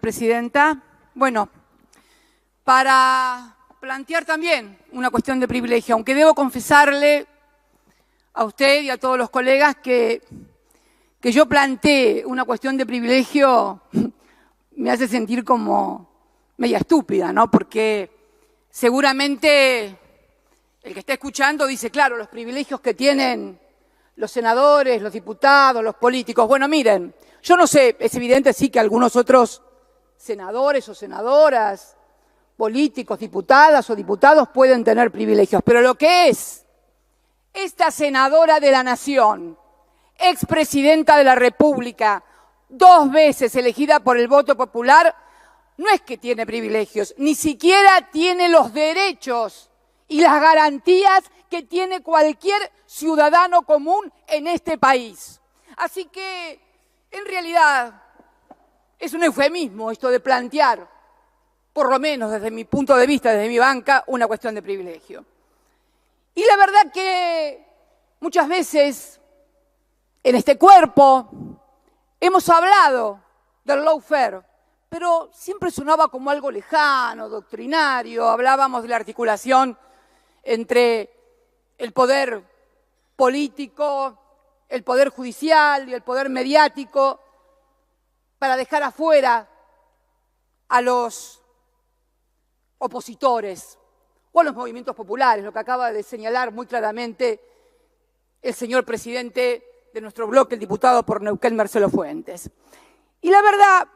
Presidenta. Bueno, para plantear también una cuestión de privilegio, aunque debo confesarle a usted y a todos los colegas que yo plantee una cuestión de privilegio me hace sentir como media estúpida, ¿no? Porque seguramente el que está escuchando dice, claro, los privilegios que tienen los senadores, los diputados, los políticos. Bueno, miren, yo no sé, es evidente sí que algunos otros senadores o senadoras, políticos, diputadas o diputados pueden tener privilegios, pero lo que es esta senadora de la Nación, expresidenta de la República, 2 veces elegida por el voto popular, no es que tiene privilegios, ni siquiera tiene los derechos y las garantías que tiene cualquier ciudadano común en este país. Así que, en realidad, es un eufemismo esto de plantear, por lo menos desde mi punto de vista, desde mi banca, una cuestión de privilegio. Y la verdad que muchas veces en este cuerpo hemos hablado del lawfare, pero siempre sonaba como algo lejano, doctrinario, hablábamos de la articulación entre el poder político, el poder judicial y el poder mediático para dejar afuera a los opositores o a los movimientos populares, lo que acaba de señalar muy claramente el señor presidente de nuestro bloque, el diputado por Neuquén, Marcelo Fuentes. Y la verdad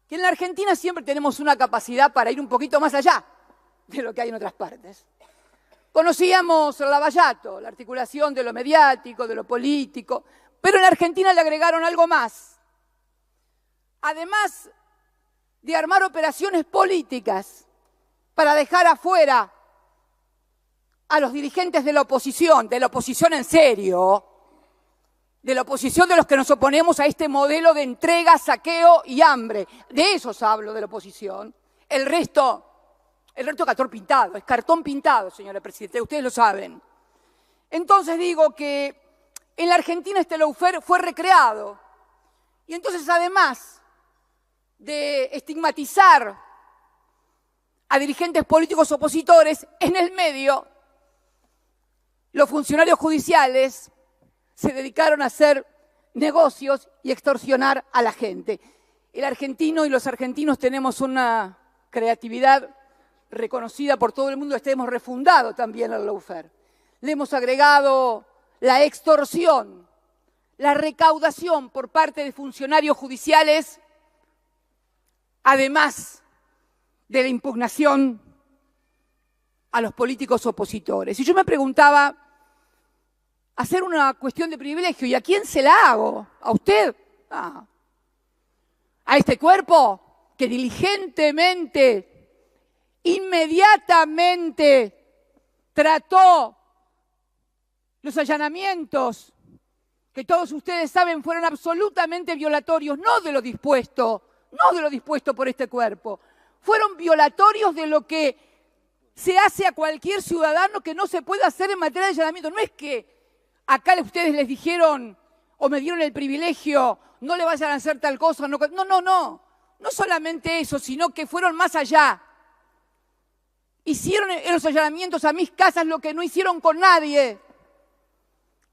que en la Argentina siempre tenemos una capacidad para ir un poquito más allá de lo que hay en otras partes. Conocíamos el lavallato, la articulación de lo mediático, de lo político, pero en la Argentina le agregaron algo más. Además de armar operaciones políticas para dejar afuera a los dirigentes de la oposición en serio, de la oposición de los que nos oponemos a este modelo de entrega, saqueo y hambre. De esos hablo, de la oposición. El resto es cartón pintado, señora Presidenta, ustedes lo saben. Entonces digo que en la Argentina este lawfare fue recreado. Y entonces, además de estigmatizar a dirigentes políticos opositores, en el medio, los funcionarios judiciales se dedicaron a hacer negocios y extorsionar a la gente. El argentino y los argentinos tenemos una creatividad reconocida por todo el mundo, hemos refundado también el lawfare. Le hemos agregado la extorsión, la recaudación por parte de funcionarios judiciales, además de la impugnación a los políticos opositores. Y yo me preguntaba, hacer una cuestión de privilegio, ¿y a quién se la hago? ¿A usted? ¿A este cuerpo que diligentemente, inmediatamente trató los allanamientos que todos ustedes saben fueron absolutamente violatorios, no de lo dispuesto por este cuerpo, fueron violatorios de lo que se hace a cualquier ciudadano que no se puede hacer en materia de allanamiento. No es que acá ustedes les dijeron o me dieron el privilegio, no le vayan a hacer tal cosa. No solamente eso, sino que fueron más allá. Hicieron en los allanamientos a mis casas lo que no hicieron con nadie.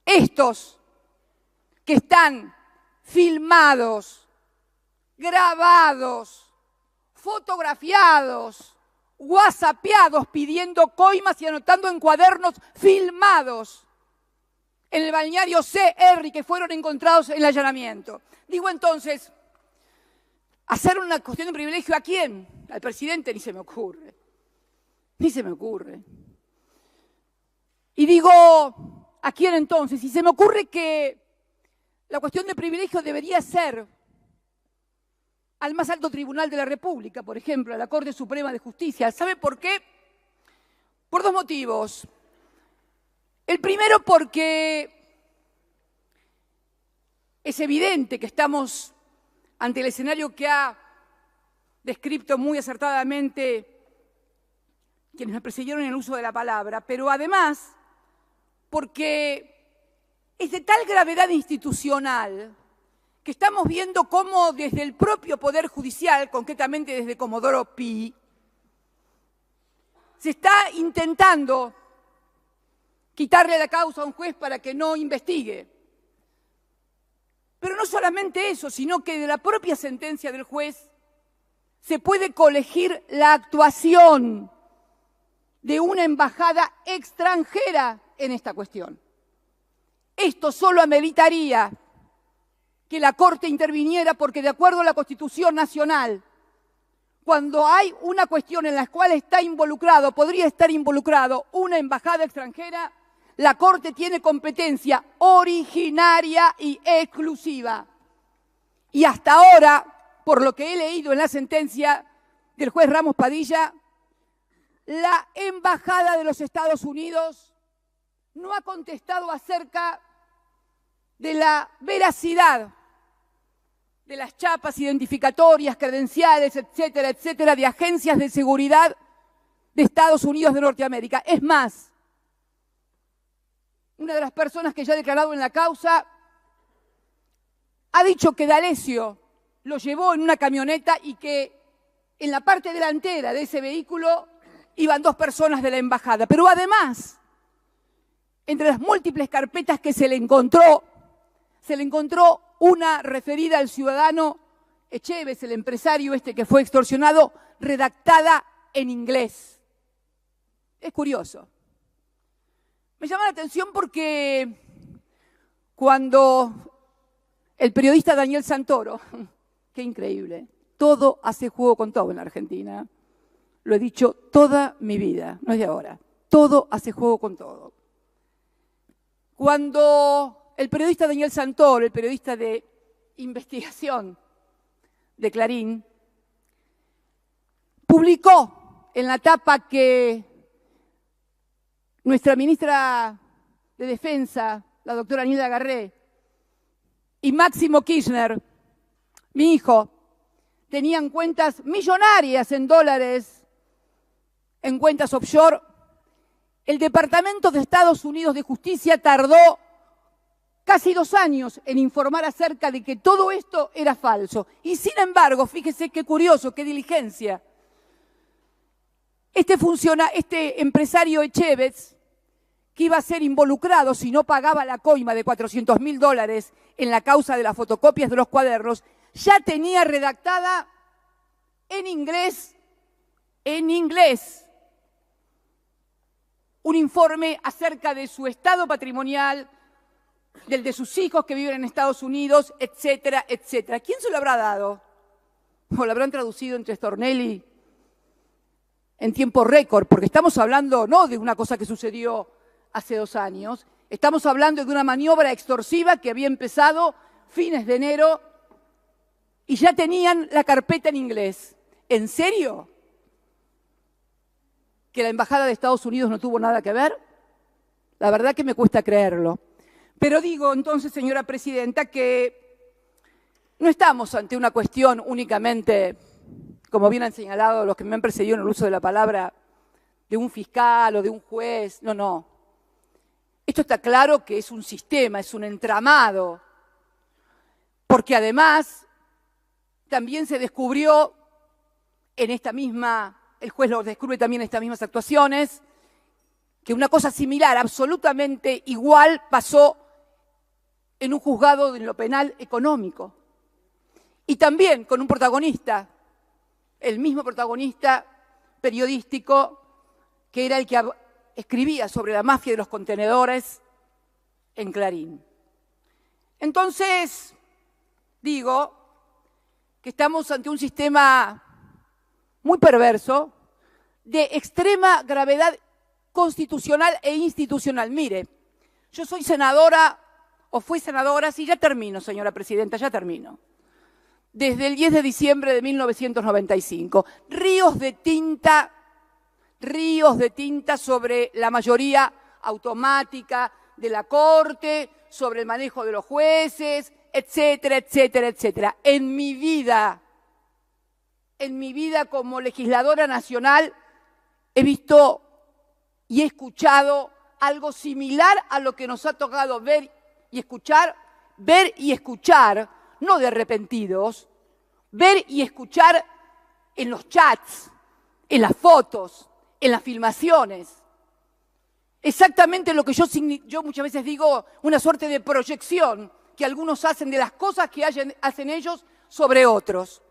Estos que están filmados, grabados, fotografiados, whatsappeados, pidiendo coimas y anotando en cuadernos filmados en el balneario C.R. que fueron encontrados en el allanamiento. Digo entonces, ¿hacer una cuestión de privilegio a quién? Al presidente ni se me ocurre. Ni se me ocurre. Y digo, ¿a quién entonces? Y se me ocurre que la cuestión de privilegio debería ser al más alto tribunal de la República, por ejemplo, a la Corte Suprema de Justicia. ¿Sabe por qué? Por 2 motivos. El primero, porque es evidente que estamos ante el escenario que ha descrito muy acertadamente quienes me precedieron en el uso de la palabra, pero además porque es de tal gravedad institucional que estamos viendo cómo desde el propio Poder Judicial, concretamente desde Comodoro Pi, se está intentando quitarle la causa a un juez para que no investigue. Pero no solamente eso, sino que de la propia sentencia del juez se puede colegir la actuación de una embajada extranjera en esta cuestión. Esto solo ameritaría que la Corte interviniera porque, de acuerdo a la Constitución Nacional, cuando hay una cuestión en la cual podría estar involucrado una embajada extranjera, la Corte tiene competencia originaria y exclusiva. Y hasta ahora, por lo que he leído en la sentencia del juez Ramos Padilla, la Embajada de los Estados Unidos no ha contestado acerca de la veracidad de las chapas identificatorias, credenciales, etcétera, etcétera, de agencias de seguridad de Estados Unidos de Norteamérica. Es más, una de las personas que ya ha declarado en la causa ha dicho que D'Alessio lo llevó en una camioneta y que en la parte delantera de ese vehículo iban 2 personas de la embajada. Pero además, entre las múltiples carpetas que se le encontró una referida al ciudadano Echeves, el empresario que fue extorsionado, redactada en inglés. Es curioso. Me llama la atención porque cuando el periodista Daniel Santoro, qué increíble, todo hace juego con todo en la Argentina, lo he dicho toda mi vida, no es de ahora, todo hace juego con todo. Cuando el periodista Daniel Santoro, el periodista de investigación de Clarín, publicó en la tapa que nuestra ministra de Defensa, la doctora Nilda Garré, y Máximo Kirchner, mi hijo, tenían cuentas millonarias en dólares, en cuentas offshore, el Departamento de Estados Unidos de Justicia tardó casi 2 años en informar acerca de que todo esto era falso. Y sin embargo, fíjese qué curioso, qué diligencia. Este empresario Echeves, que iba a ser involucrado si no pagaba la coima de $400.000 en la causa de las fotocopias de los cuadernos, ya tenía redactada en inglés, un informe acerca de su estado patrimonial, del de sus hijos que viven en Estados Unidos, etcétera, etcétera. ¿Quién se lo habrá dado? ¿O lo habrán traducido entre Stornelli en tiempo récord? Porque estamos hablando no de una cosa que sucedió hace 2 años, estamos hablando de una maniobra extorsiva que había empezado fines de enero y ya tenían la carpeta en inglés. ¿En serio? ¿Que la Embajada de Estados Unidos no tuvo nada que ver? La verdad que me cuesta creerlo. Pero digo entonces, señora presidenta, que no estamos ante una cuestión únicamente, como bien han señalado los que me han precedido en el uso de la palabra, de un fiscal o de un juez. No, no. Esto está claro que es un sistema, es un entramado, porque además también se descubrió en el juez lo descubre también en estas mismas actuaciones, que una cosa similar, absolutamente igual, pasó en un juzgado en lo penal económico. Y también con un protagonista, el mismo protagonista periodístico, que era el que escribía sobre la mafia de los contenedores en Clarín. Entonces, digo que estamos ante un sistema muy perverso, de extrema gravedad constitucional e institucional. Mire, yo soy senadora, o fui senadora, sí, ya termino, señora presidenta, ya termino. Desde el 10 de diciembre de 1995. Ríos de tinta sobre la mayoría automática de la Corte, sobre el manejo de los jueces, etcétera, etcétera, etcétera. En mi vida como legisladora nacional, he visto y he escuchado algo similar a lo que nos ha tocado ver y escuchar, no de arrepentidos, ver y escuchar en los chats, en las fotos, en las filmaciones. Exactamente lo que yo muchas veces digo, una suerte de proyección que algunos hacen de las cosas que hacen ellos sobre otros.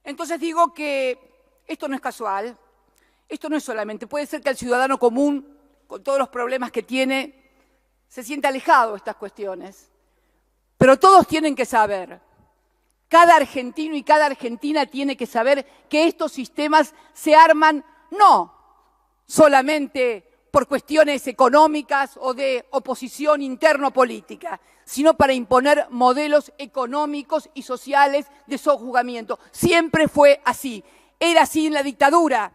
Entonces digo que esto no es casual, esto no es solamente, puede ser que el ciudadano común, con todos los problemas que tiene, se sienta alejado de estas cuestiones. Pero todos tienen que saber, cada argentino y cada argentina tiene que saber que estos sistemas se arman no solamente por cuestiones económicas o de oposición interno-política, sino para imponer modelos económicos y sociales de sojuzgamiento. Siempre fue así. Era así en la dictadura,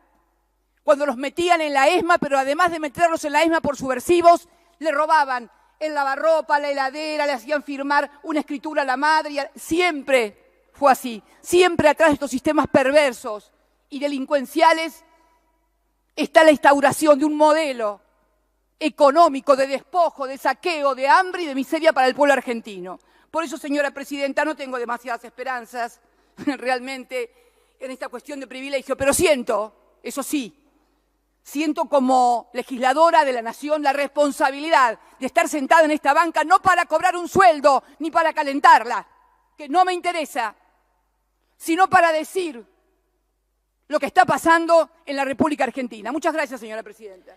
cuando los metían en la ESMA, pero además de meterlos en la ESMA por subversivos, le robaban el lavarropa, la heladera, le hacían firmar una escritura a la madre. Siempre fue así. Siempre atrás de estos sistemas perversos y delincuenciales está la instauración de un modelo económico de despojo, de saqueo, de hambre y de miseria para el pueblo argentino. Por eso, señora presidenta, no tengo demasiadas esperanzas realmente en esta cuestión de privilegio, pero siento, eso sí, siento como legisladora de la nación la responsabilidad de estar sentada en esta banca no para cobrar un sueldo ni para calentarla, que no me interesa, sino para decir lo que está pasando en la República Argentina. Muchas gracias, señora presidenta.